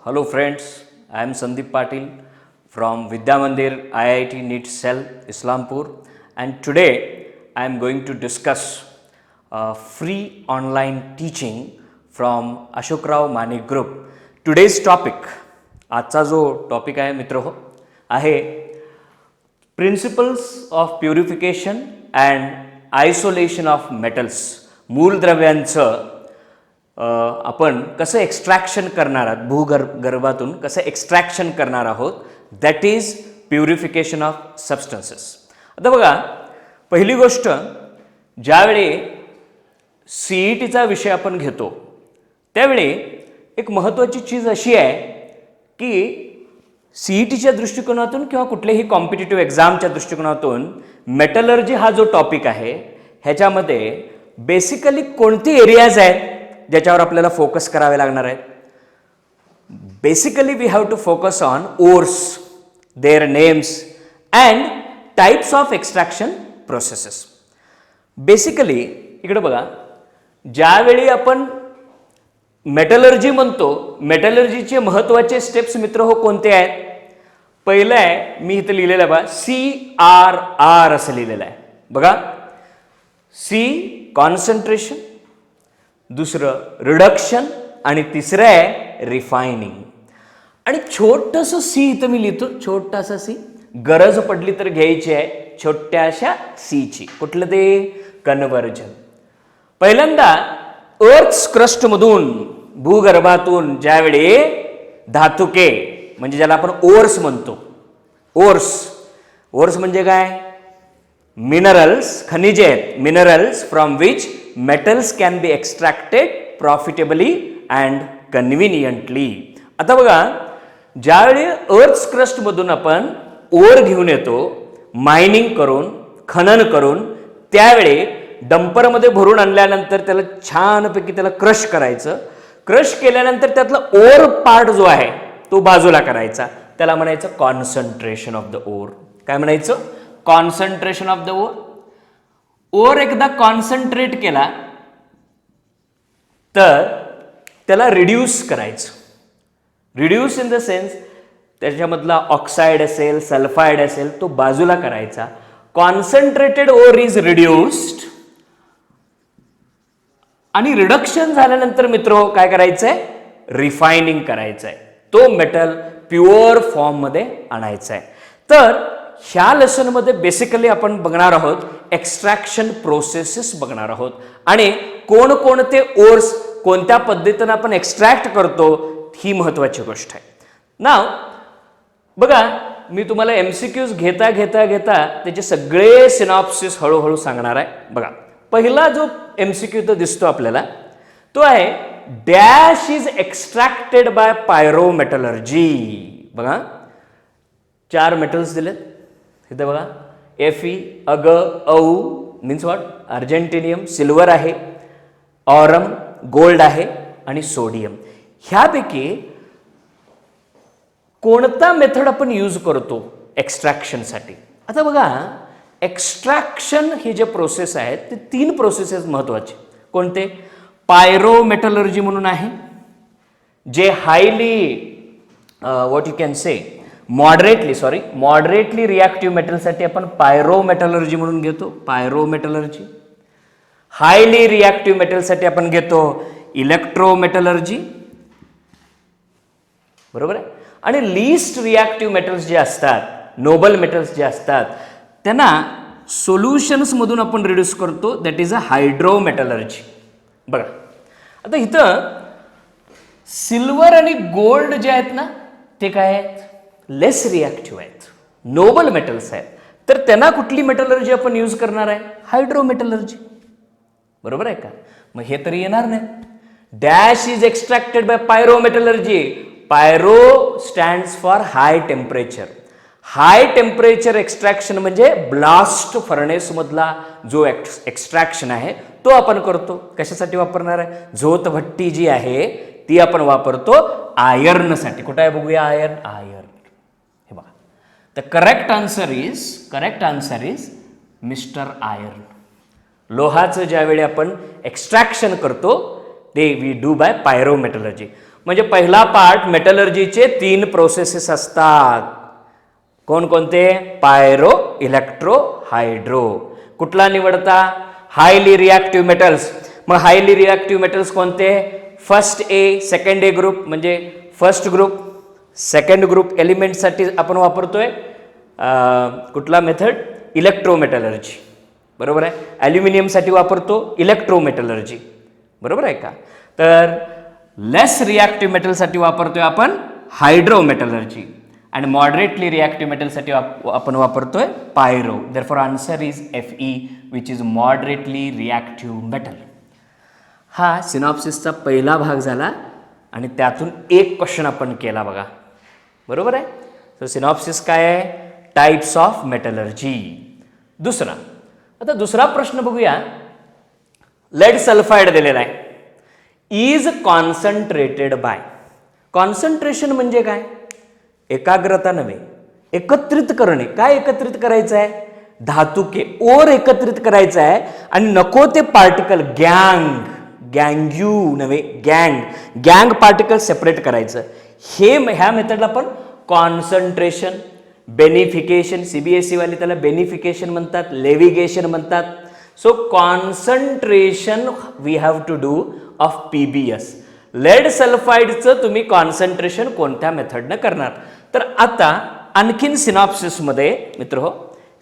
Hello friends, I am Sandeep Patil from Vidya Mandir IIT NEET Cell Islampur, and today I am going to discuss free online teaching from Ashok Rao Manik Group. Today's topic, आजचा जो topic आहे मित्र हो आहे principles of purification and isolation of metals. मूलद्रव्यांचं आपण कसं extraction करणार आहोत, भूगर्भातून कसं एक्स्ट्रॅक्शन करणार आहोत, that is purification of substances. आता बघा, पहिली गोष्ट, ज्यावेळी CETचा विषय आपण घेतो त्यावेळी एक महत्त्वाची चीज अशी आहे की CETच्या दृष्टिकोनातून किंवा कुठल्याही कॉम्पिटिटिव्ह एक्झामच्या दृष्टिकोनातून मेटलर्जी हा जो टॉपिक आहे ह्याच्यामध्ये बेसिकली कोणती एरियाज आहेत ज्याच्यावर आपल्याला फोकस करावे लागणार आहेत. Basically we have to focus on ores, their names and types of extraction processes. Basically इकडे बघा, ज्यावेळी आपण मेटलर्जी म्हणतो, मेटलर्जीचे महत्त्वाचे स्टेप्स मित्र हो कोणते आहेत? पहिलं आहे, मी इथं लिहिलेलं आहे बघा, CRR असं लिहिलेलं आहे बघा. C कॉन्सन्ट्रेशन, दुसरं रिडक्शन आणि तिसरं आहे रिफायनिंग. आणि छोटंसं C इथं मी लिहितो, छोटासा C, गरज पडली तर घ्यायची आहे छोट्याशा Cची. कुठलं ते? कन्व्हर्जन. पहिल्यांदा अर्थ्स क्रस्टमधून, भूगर्भातून ज्यावेळी धातुके म्हणजे ज्याला आपण ओर्स म्हणतो, ओर्स म्हणजे काय? मिनरल्स, खनिजे आहेत, minerals from which metals can be extracted profitably and conveniently. आता बघा, ज्यावेळी अर्थ्स क्रस्टमधून आपण ओर घेऊन येतो, मायनिंग करून, खनन करून, त्यावेळी डंपरमध्ये भरून आणल्यानंतर त्याला छानपैकी त्याला क्रश करायचं. क्रश केल्यानंतर त्यातला ओर पार्ट जो आहे तो बाजूला करायचा, त्याला म्हणायचं कॉन्सन्ट्रेशन ऑफ द ओर. काय म्हणायचं? Concentration of the ore. Ore एकदा कॉन्सन्ट्रेट केला तर त्याला रिड्यूस करायचं. रिड्यूस इन द सेन्स त्याच्यामधला ऑक्साईड असेल, सल्फाईड असेल, तो बाजूला करायचा. Concentrated ore is reduced. आणि रिडक्शन झाल्यानंतर मित्र काय करायचंय? रिफायनिंग करायचंय. तो मेटल प्युअर फॉर्ममध्ये आणायचा आहे. तर ह्या लेसनमध्ये बेसिकली आपण बघणार आहोत एक्स्ट्रॅक्शन प्रोसेसेस बघणार आहोत आणि कोणकोणते ओर्स कोणत्या पद्धतीनं आपण एक्स्ट्रॅक्ट करतो ही महत्त्वाची गोष्ट आहे. नाव बघा, मी तुम्हाला MCQs घेता घेता घेता त्याचे सगळे सिनॉप्सिस हळूहळू सांगणार आहे. बघा, पहिला जो MCQ तो दिसतो आपल्याला, तो आहे dash is extracted by pyrometallurgy. बघा, 4 मेटल्स दिलेत इथे बघा, Fe, Ag, Au means what? Argentinium, silver आहे, ऑरम, गोल्ड आहे आणि सोडियम. ह्यापैकी कोणता मेथड आपण यूज करतो एक्स्ट्रॅक्शनसाठी? आता बघा, एक्स्ट्रॅक्शन हे जे प्रोसेस आहेत ते 3 प्रोसेसेस महत्त्वाचे. कोणते? पायरोमेटलर्जी म्हणून आहे, जे highly what you can say moderately reactive मेटलसाठी आपण पायरोमेटलर्जी म्हणून घेतो, पायरोमेटलर्जी. हायली रिॲक्टिव्ह मेटलसाठी आपण घेतो इलेक्ट्रोमेटलर्जी, बरोबर आहे. आणि लीस्ट रिॲक्टिव्ह मेटल्स जे असतात, नोबल मेटल्स जे असतात, त्यांना सोल्युशन्समधून आपण रिड्यूस करतो, दॅट इज अ हायड्रोमेटलर्जी. बघा, आता इथं सिल्वर आणि गोल्ड जे आहेत ना, ते काय आहेत? लेस रिॲक्टिव्ह आहेत, नोबल मेटल्स आहेत. तर त्यांना कुठली मेटलर्जी आपण यूज करणार आहे? हायड्रोमेटलर्जी, बरोबर आहे का? मग हे तरी येणार नाही. Dash is extracted by pyrometallurgy. Pyro stands for high temperature. High temperature extraction म्हणजे ब्लास्ट फर्नेस मधला जो एक्स्ट्रॅक्शन आहे तो आपण करतो. कशासाठी वापरणार आहे? झोतभट्टी जी आहे ती आपण वापरतो आयर्नसाठी. कुठं आहे बघूया? आयर्न. हे बघा, the correct answer is Mr iron. लोहाचं ज्यावेळी आपण एक्स्ट्रॅक्शन करतो ते वी डू बाय पायरोमेटलर्जी. म्हणजे पहिला पार्ट मेटलर्जीचे 3 प्रोसेसेस असतात. कोणकोणते? Pyro, electro, hydro. कुठला निवडता? Highly reactive metals. मग हायली रिॲक्टिव्ह मेटल्स कोणते? First A, second A group म्हणजे फर्स्ट ग्रुप. सेकंड ग्रुप एलिमेंटसाठी आपण वापरतोय कुठला मेथड? इलेक्ट्रोमेटलर्जी. बरोबर आहे. ॲल्युमिनियमसाठी वापरतो इलेक्ट्रोमेटलर्जी. बरोबर आहे का? तर लेस रिॲक्टिव्ह मेटलसाठी वापरतोय आपण हायड्रोमेटलर्जी आणि मॉडरेटली रिॲक्टिव्ह मेटलसाठी आपण वापरतोय pyro. Therefore answer is Fe which is moderately reactive metal. हा सिनॉप्सिसचा पहिला भाग झाला आणि त्यातून एक क्वेश्चन आपण केला बघा. बरोबर आहे. तर सिनॉप्सिस काय आहे? Types of metallurgy. दुसरा, आता दुसरा प्रश्न बघूया. लेड सल्फाइड दिलेला आहे. Is concentrated bye. कॉन्सन्ट्रेशन म्हणजे काय? एकाग्रता नव्हे, एकत्रित करणे. काय एकत्रित करायचं आहे? धातुके ओर एकत्रित करायचं आहे आणि नको ते पार्टिकल गँग्यू नव्हे गँग पार्टिकल सेपरेट करायचं. ह्या मेथडला आपण कॉन्सन्ट्रेशन, बेनिफिकेशन, CBSE वाले त्याला बेनिफिकेशन म्हणतात, लेविगेशन म्हणतात. So concentration we have to do of PbS. Lead सल्फाइडचं तुम्ही कॉन्सन्ट्रेशन कोणत्या मेथडनं करणार? तर आता आणखीन सिनॉप्सिसमध्ये मित्र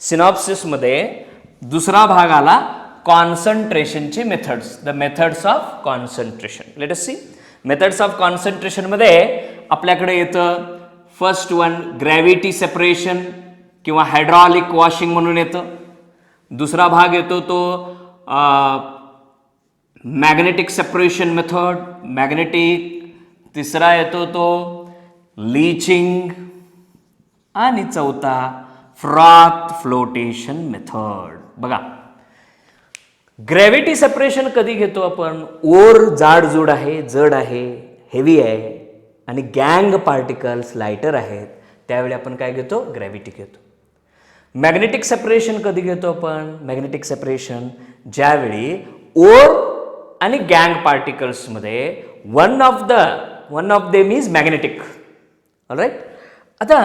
सिनॉप्सिसमध्ये दुसरा भाग आला कॉन्सन्ट्रेशनची methods. The methods of concentration. Let us see. Methods of कॉन्सन्ट्रेशनमध्ये आपल्याकडे येतं फर्स्ट वन ग्रॅव्हिटी सेपरेशन किंवा हायड्रॉलिक वॉशिंग म्हणून येतं. दुसरा भाग येतो तो मॅग्नेटिक सेपरेशन मेथड, मॅग्नेटिक. तिसरा येतो तो लीचिंग आणि चौथा फ्रॉथ फ्लोटेशन मेथड. बघा, ग्रॅव्हिटी सेपरेशन कधी घेतो आपण? ओर जाडजूड आहे, जड आहे, हेवी आहे आणि गँग पार्टिकल्स लायटर आहेत, त्यावेळी आपण काय घेतो? ग्रॅव्हिटी घेतो. मॅग्नेटिक सेपरेशन कधी घेतो आपण? मॅग्नेटिक सेपरेशन ज्यावेळी ओर आणि गँग पार्टिकल्समध्ये one of them is magnetic. Alright. आता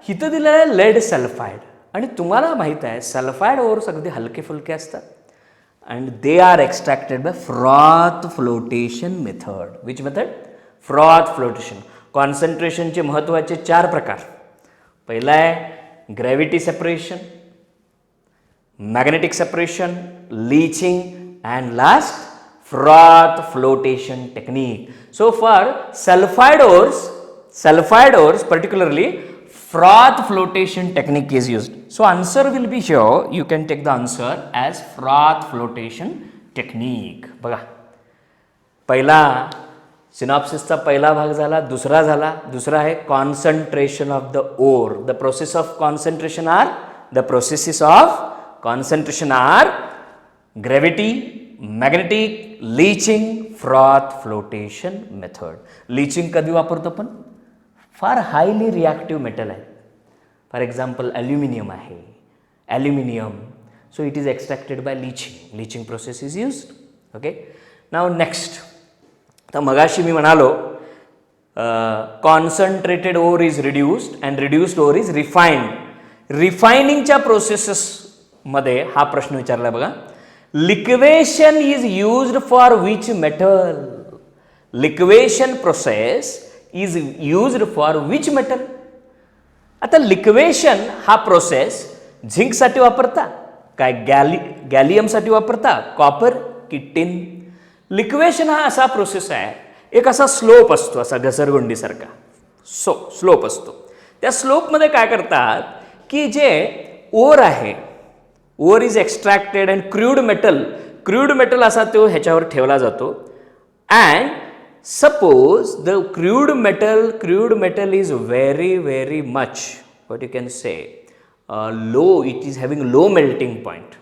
इथं दिलेलं आहे लेड सल्फाइड आणि तुम्हाला माहीत आहे सल्फाइड ओर्स अगदी हलके फुलके असतात and they are extracted by froth flotation method. Which method? Froth flotation. कॉन्सन्ट्रेशनचे महत्त्वाचे 4 प्रकार. पहिला आहे gravity separation, magnetic separation, leaching and last froth flotation technique. So for sulphide ores particularly froth flotation technique is used. So answer will be here. You can take the answer as froth flotation technique. बघा, पहिला सिनॉप्सिसचा पहिला भाग झाला. दुसरा आहे concentration of the ore. The process of concentration are gravity, magnetic, leaching, froth flotation method. Leaching कधी वापरतो आपण? फार हायली रिॲक्टिव्ह मेटल आहे. फॉर एक्झाम्पल ॲल्युमिनियम आहे. So it is extracted by leaching process is used. Okay. Now next. तर मगाशी मी म्हणालो concentrated ore is reduced and reduced ore is refined. रिफायनिंगच्या प्रोसेसेसमध्ये हा प्रश्न विचारला बघा. Liquation is used for which metal? Liquation process is used for which metal? आता लिक्वेशन हा प्रोसेस झिंकसाठी वापरता काय? गॅलियमसाठी वापरता? कॉपर की टिन? लिक्वेशन हा असा प्रोसेस आहे, एक असा स्लोप असतो, असा घसरगुंडीसारखा स्लोप असतो. त्या स्लोपमध्ये काय करतात की जे ओर आहे, ore is extracted and crude metal असा तो ह्याच्यावर ठेवला जातो. And suppose the crude metal is very much, what you can say, low, it is having low melting point.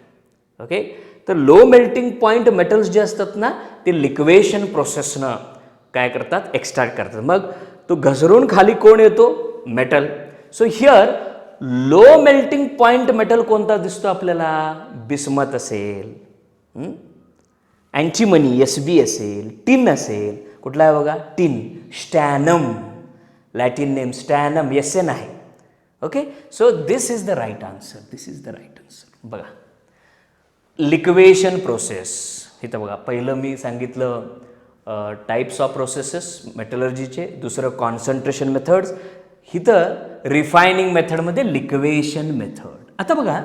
Okay. तर लो मेल्टिंग पॉइंट मेटल्स जे असतात ना ते लिक्वेशन प्रोसेसनं काय करतात? एक्स्ट्रॅक्ट करतात. मग तो घसरून खाली कोण येतो? Metal. So here low melting point metal कोणता दिसतो आपल्याला? बिस्मथ असेल, अँटीमनी SB असेल, टिन असेल. कुठला आहे बघा, tin, stannum, Latin name stannum, एन आहे. Okay, so this is the right answer, this is the right answer. बघा, लिक्वेशन प्रोसेस, इथं बघा पहिलं मी सांगितलं टाईप्स ऑफ प्रोसेसेस मेटलर्जीचे, दुसरं कॉन्सन्ट्रेशन मेथड्स, इथं रिफायनिंग मेथडमध्ये लिक्वेशन मेथड. आता बघा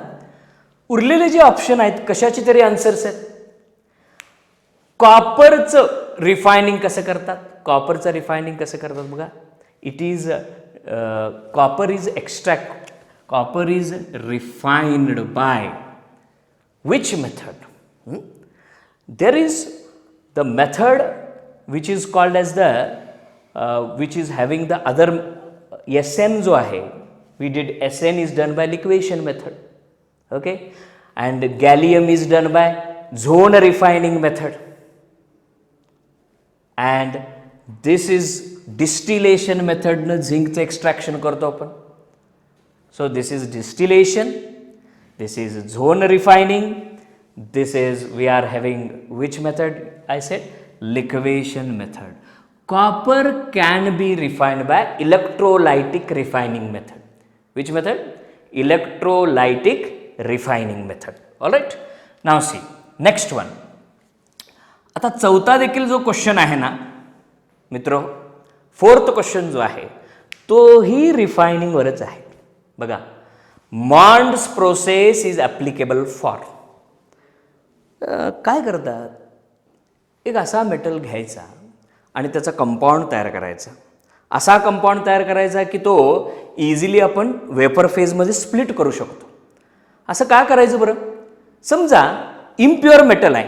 उरलेले जे ऑप्शन आहेत कशाचे तरी आन्सर्स आहेत. कॉपरचं रिफायनिंग कसं करतात, कॉपरचं रिफायनिंग कसं करतात बघा. It is copper is extract, copper is refined by which method? There is the method which is called as the which is having the other SN जो आहे, we did SN is done by liquefaction method, okay, and gallium is done by zone refining method, and this is distillation method न झिंकचं extraction करतो आपण. So this is distillation, this is zone refining, this is we are having which method I said, liquefaction method. Copper can be refined by electrolytic refining method. Which method? Electrolytic refining method. All right, now see next one. आता चौथा देखील जो question आहे ना मित्र, fourth question जो आहे तोही रिफायनिंग वरच आहे. बघा, मॉन्ड्स प्रोसेस इज ॲप्लिकेबल फॉर. काय करतात, एक असा मेटल घ्यायचा आणि त्याचा कंपाऊंड तयार करायचा. असा कंपाऊंड तयार करायचा की तो इझिली आपण वेपर फेजमध्ये स्प्लिट करू शकतो. असं का करायचं बरं, समजा इम्प्युअर मेटल आहे,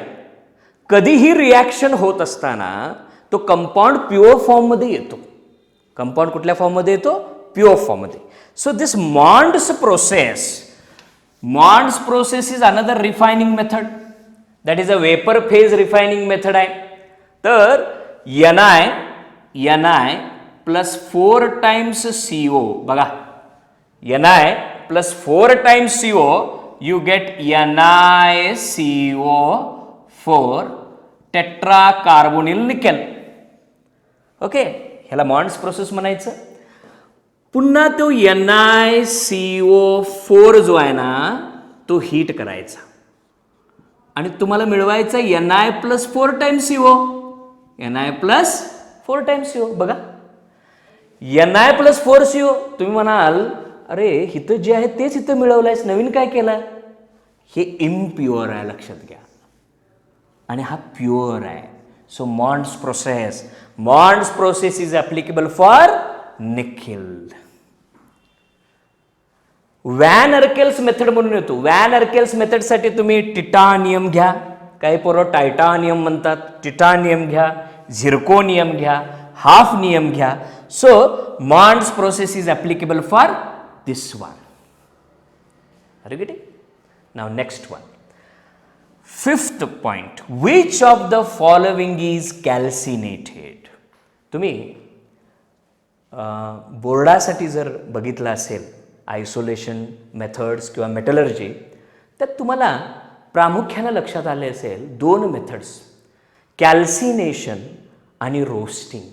कधीही रिॲक्शन होत असताना तो कंपाऊंड प्युअर फॉर्ममध्ये येतो. कंपाऊंड कुठल्या फॉर्ममध्ये येतो, प्युअर फॉर्ममध्ये. So this Mond's process is another refining method, that is a vapor phase refining method आहे. तर Ni plus 4 times CO, बघा Ni plus 4 times CO, you get NiCO4 tetracarbonyl nickel. Okay, ह्याला मॉन्ड्स process म्हणायचं. पुन्हा तो NiCO4 जो आहे ना तो हीट करायचा आणि तुम्हाला मिळवायचा Ni plus 4 times CO, Ni plus 4 times CO. बघा Ni प्लस 4 CO, तुम्ही म्हणाल अरे इथं जे आहे तेच इथं मिळवलंयस, नवीन काय केलं. हे इम्प्युअर आहे लक्षात घ्या आणि हा प्युअर आहे. So Mond's process is applicable for nickel. Van Arkel's method म्हणून येतो. वॅन अर्केल्स मेथडसाठी तुम्ही टिटानियम घ्या, काही पोरं टायटानियम म्हणतात, टिटानियम घ्या, झिर्कोनियम घ्या, हाफनियम घ्या. So Mond's process is applicable for this one. Are you getting? Now next one, fifth point, which of the following is calcinated. तुम्ही बोर्डासाठी जर बघितलं असेल आयसोलेशन मेथड्स किंवा मेटलर्जी, तर तुम्हाला प्रामुख्यानं लक्षात आले असेल दोन मेथड्स, कॅल्सिनेशन आणि रोस्टिंग.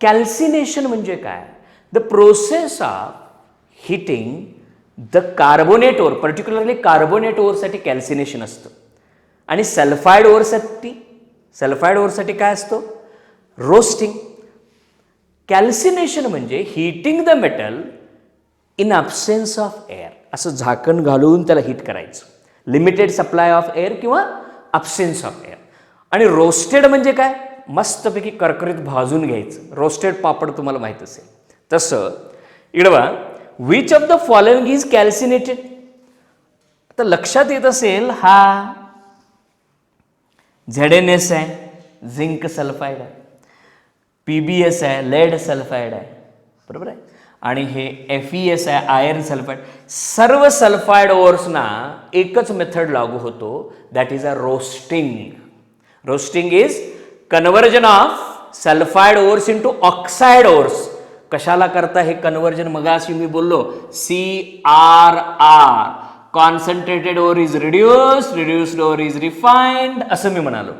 कॅल्सिनेशन म्हणजे काय, the process of heating the carbonate ore, particularly carbonate ओरसाठी कॅल्सिनेशन असतं आणि सल्फाईड ओरसाठी काय असतो, रोस्टिंग. कॅल्सिनेशन म्हणजे heating the metal in absence of air, असं झाकण घालून त्याला हीट करायचं, लिमिटेड सप्लाय ऑफ एअर किंवा ॲब्सेन्स ऑफ एअर. आणि रोस्टेड म्हणजे काय, मस्तपैकी करकरीत भाजून घ्यायचं, रोस्टेड पापड तुम्हाला माहीत असेल तसं. इडवा, which of the following is calcinated. आता लक्षात येत असेल हा ZnS आहे, झिंक सल्फाईड आहे, PbS आहे, लेड सल्फाईड आहे, बरोबर आहे, आणि हे FeS आहे, आयर्न सल्फाईड. सर्व सल्फाईड ओर्सना एकच मेथड लागू होतो, that is a roasting. Roasting is conversion of sulphide ores into oxide ores. कशाला करता हे कन्वर्जन, मगाशी मी बोललो CRR, concentrated ore is reduced, reduced ore is refined, असं मी म्हणालो.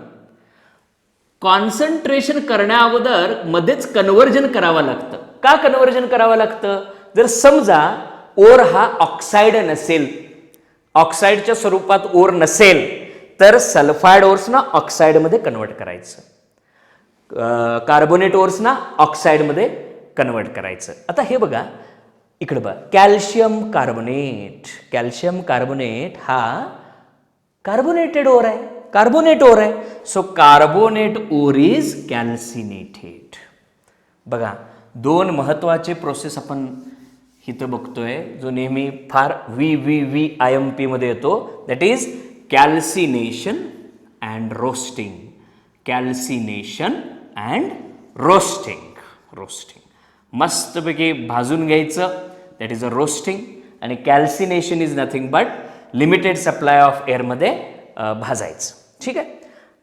कॉन्सन्ट्रेशन करण्या अगोदर मध्येच कन्व्हर्जन करावं लागतं. का कन्व्हर्जन करावं लागतं? जर समजा ओर हा ऑक्साईड नसेल, ऑक्साईडच्या स्वरूपात ओर नसेल, तर सल्फाईड ओर्सना ऑक्साईडमध्ये कन्वर्ट करायचं, कार्बोनेट ओर्सना ऑक्साईडमध्ये कन्वर्ट करायचं. आता हे बघा इकडे बघा, कॅल्शियम कार्बोनेट, कॅल्शियम कार्बोनेट हा कार्बोनेटेड ओर आहे, कार्बोनेट ओर आहे. So carbonate ore is calcinated. बघा दोन महत्वाचे प्रोसेस आपण इथं बघतोय, जो नेहमी फार VVVIMP मध्ये येतो, that is calcination and roasting. Calcination and roasting. Roasting मस्तपैकी भाजून घ्यायचं, दॅट इज अ रोस्टिंग. आणि calcination is nothing but limited supply of एअरमध्ये भाजायचं. ठीक आहे.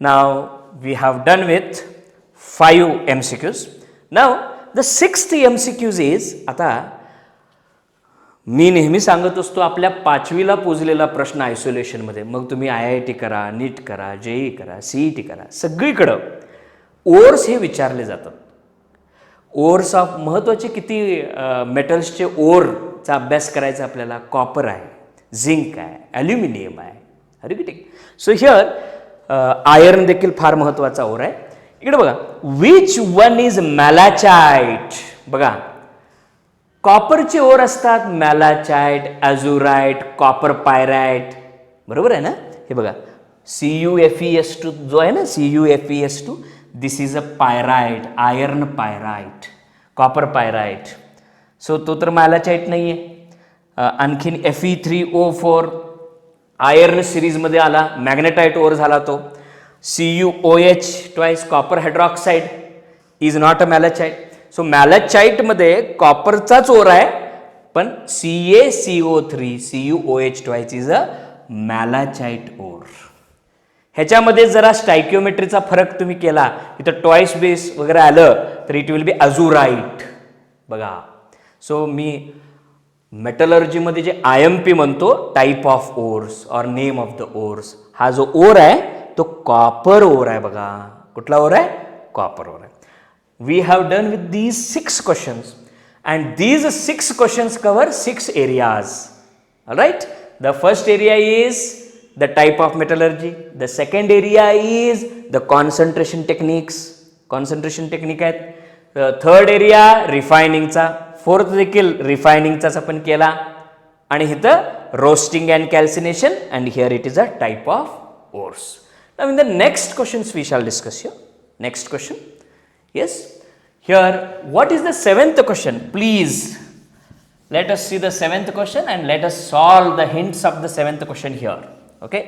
Now we have done with 5 MCQs. Now the 6th MCQs is, आता मी नेहमी सांगत असतो आपल्या 5वीला पोजलेला प्रश्न आयसोलेशनमध्ये, मग तुम्ही IIT करा, नीट करा, JEE करा, CET करा, सगळीकडं ओर्स हे विचारले जातात. ओर्स ऑफ महत्त्वाचे किती मेटल्सचे ओरचा अभ्यास करायचा आपल्याला. कॉपर आहे, झिंक आहे, ॲल्युमिनियम आहे. Are you getting? So here iron देखील फार महत्त्वाचा ओर आहे. इकडे बघा, विच वन इज मॅलाचाइट. बघा कॉपरचे ओर असतात, मॅलाचाइट, ॲझुराइट, कॉपर पायराइट, बरोबर आहे ना. हे बघा CuFeS2 जो आहे ना, CuFeS2, this is a pyrite, iron pyrite, copper pyrite. So तो तर मॅलाचाइट नाही आहे. आणखीन Fe3O4 आयर्न सिरीजमध्ये आला, मॅग्नेटाइट ओर झाला तो. CuOH twice copper hydroxide is not a malachite. So मॅलाचाइटमध्ये कॉपरचाच ओर आहे, पण CaCO3 CuOH twice is a malachite ore. ह्याच्यामध्ये जरा स्टायकिओमेट्रीचा फरक तुम्ही केला, इथं ट्वाइस बेस वगैरे आलं तर इट विल बी अझुराईट. बघा सो मी मेटलर्जीमध्ये जे IMP म्हणतो, टाईप ऑफ ओर्स और नेम ऑफ द ओर्स, हा जो ओर आहे तो कॉपर ओर आहे. बघा कुठला ओर आहे? कॉपर ओर आहे. We have done with these 6 questions and these 6 questions cover 6 areas. Right. The first area is the type of metallurgy. The second area is the concentration techniques. Concentration technique आहेत. Third area रिफायनिंगचा, fourth देखील रिफायनिंगचाच आपण केला. आणि इथं roasting and calcination and here it is a type of ores. Now in the next questions we shall discuss here. Next question. Yes, here what is the 7th question? Please let us see the 7th question and let us solve the hints of the 7th question here. Okay.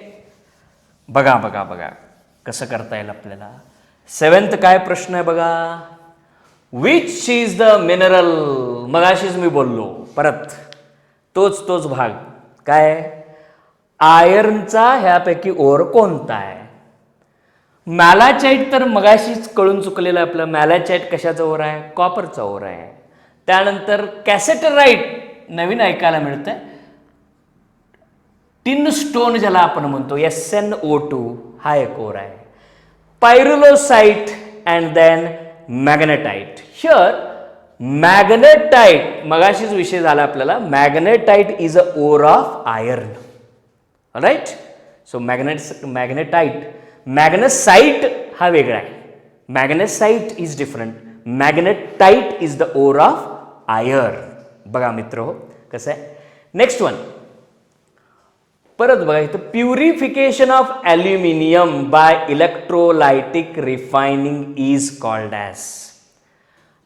बघा बघा बघा कसं करता येईल आपल्याला. 7th काय प्रश्न आहे बघा. Which is the mineral. मगाशीच मी बोललो, परत तोच भाग काय, आयर्नचा ह्यापैकी ओर कोणता आहे. मॅलाचाइट तर मगाशीच कळून चुकलेलं आपलं. मॅलाचाइट कशाचा ओर आहे? कॉपरचा ओर आहे. त्यानंतर कॅसेटराइट नवीन ऐकायला मिळतंय. टिन स्टोन ज्याला आपण म्हणतो, SnO2 हा एक ओर आहे. Pyrolusite and then magnetite. Here magnetite मगाशीच विषय झाला आपल्याला. Magnetite is a ore of iron. Right. So magnetite. Magnesite हा वेगळा आहे. Magnesite is different. Magnetite is the ore of iron. बघा मित्र हो कसं आहे. नेक्स्ट वन परत बघा इथं, purification of aluminium by electrolytic refining is called as.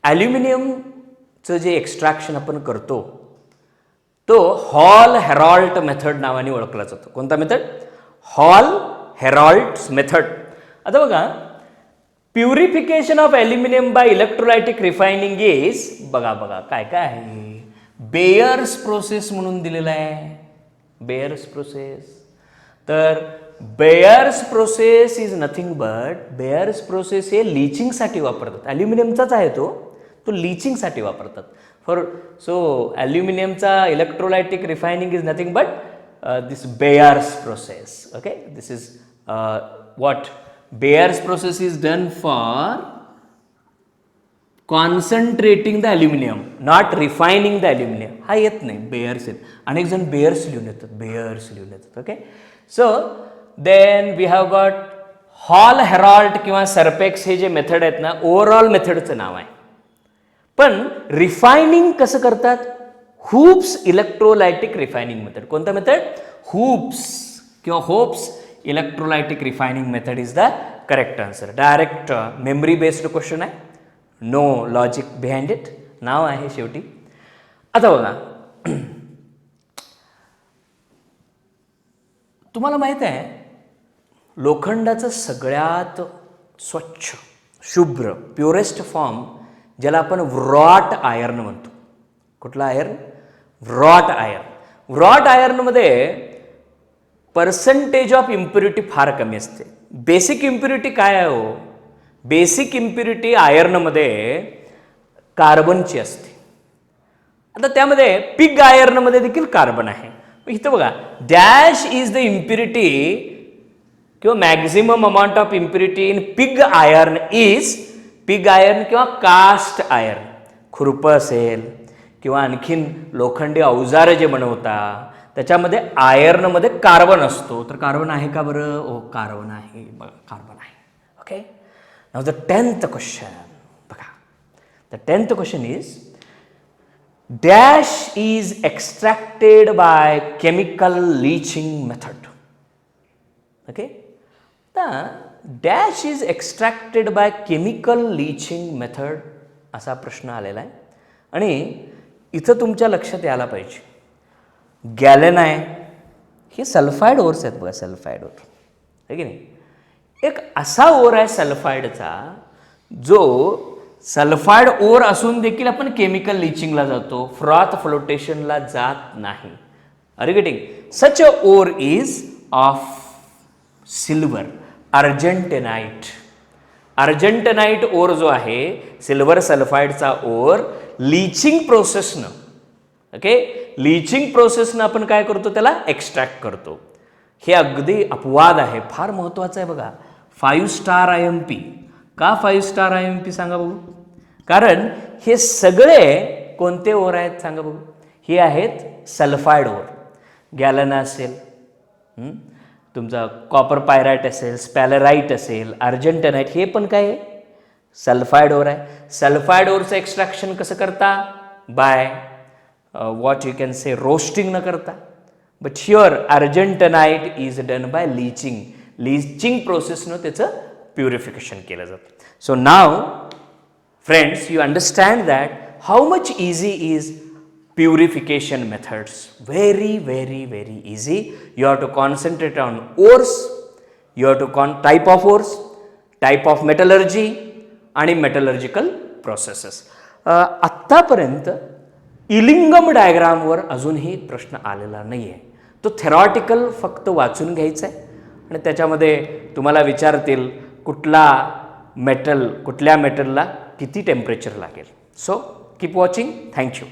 ॲल्युमिनियमचं जे एक्स्ट्रॅक्शन आपण करतो तो हॉल हेरॉल्ट मेथड नावाने ओळखला जातो. कोणता मेथड? Hall हेरॉल्ट method. आता बघा, purification of aluminium by electrolytic refining is, बघा काय काय आहे, बेयर्स प्रोसेस म्हणून दिलेला आहे. Bayer's process. तर Bayer's process is nothing but, Bayer's process हे लिचिंगसाठी वापरतात. ॲल्युमिनियमचाच आहे तो लिचिंगसाठी वापरतात. सो ॲल्युमिनियमचा electrolytic refining is nothing but this Bayer's process. Okay, this is what Bayer's process is done for concentrating the aluminium, not refining the aluminium. हा येत नाही, बेयर्स येत. अनेक जण बेयर्स लिहून येतात, बेयर्स लिहून येतात. Okay, so then we have got Hall Heroult किंवा सर्पेक्स हे जे मेथड आहेत ना, ओव्हरऑल मेथडचं नाव आहे. पण रिफायनिंग कसं करतात? Hoops electrolytic refining method. कोणता मेथड? हुप्स किंवा hopes electrolytic refining method is the correct answer. Direct memory based question आहे, नो लॉजिक बिहाइंड इट, नाव आहे शेवटी. आता बघा, तुम्हाला माहित आहे लोखंडाचं सगळ्यात स्वच्छ, शुभ्र, प्युरेस्ट फॉर्म ज्याला आपण व्रॉट आयर्न म्हणतो. कुठला आयर्न? Wrought iron. व्रॉट आयर्नमध्ये पर्सेंटेज ऑफ इम्प्युरिटी फार कमी असते. बेसिक इम्प्युरिटी काय आहे हो? बेसिक इम्प्युरिटी आयर्नमध्ये कार्बनची असते. आता त्यामध्ये पिग आयर्नमध्ये देखील कार्बन आहे. इथं बघा, डॅश इज द इम्प्युरिटी किंवा maximum amount of impurity in pig iron is, pig iron किंवा कास्ट आयर्न, खुरपं असेल किंवा आणखीन लोखंडी अवजारं जे बनवता त्याच्यामध्ये आयर्नमध्ये कार्बन असतो. तर कार्बन आहे का बरं? ओ, कार्बन आहे, बघा कार्बन आहे. Okay, now the 10th question बघा. The 10th question is dash is extracted by chemical leaching method. Okay, आता dash is extracted by chemical leaching method असा प्रश्न आलेला आहे. आणि इथं तुमच्या लक्षात यायला पाहिजे, गॅलन आहे, हे सल्फाईड ओर्स आहेत बघा, सल्फाईड ओर आहे की नाही. एक असा ओर आहे सल्फाईडचा जो सल्फाईड ओर असून देखील आपण केमिकल लिचिंगला जातो, फ्रॉथ फ्लोटेशनला जात नाही. Are you getting? Such a ore is of silver, argentite. Argentite ore जो आहे सिल्वर सल्फाईडचा ओर, लीचिंग प्रोसेसनं, ओके, लीचिंग प्रोसेसनं आपण काय करतो? त्याला एक्स्ट्रॅक्ट करतो. हे अगदी अपवाद आहे, फार महत्त्वाचं आहे बघा. 5 स्टार IMP. का 5 स्टार IMP सांगा बघू? कारण हे सगळे कोणते ओर आहेत सांगा बघू? हे आहेत सल्फाईड ओर. गॅलन असेल, तुमचा कॉपर पायराईट असेल, स्पॅलराईट असेल, अर्जंटनाईट, हे पण काय आहे? सल्फाईड ओर आहे. सल्फाईड ओरचं एक्स्ट्रॅक्शन कसं करता? By what you can say roasting न करता. but here argentonite is done by leaching. leaching process न त्याचं purification केलं जातं. so now friends, you understand that how much easy is purification methods. very very very easy. You have to concentrate on ores, you have to type of ores, type of metallurgy आणि metallurgical processes. आत्तापर्यंत इलिंगम डायग्रामवर अजूनही प्रश्न आलेला नाही आहे. तो theoretical फक्त वाचून घ्यायचा आहे आणि त्याच्यामध्ये तुम्हाला विचारतील कुठला मेटल, कुठल्या मेटलला किती टेम्परेचर लागेल. So keep watching. थँक्यू.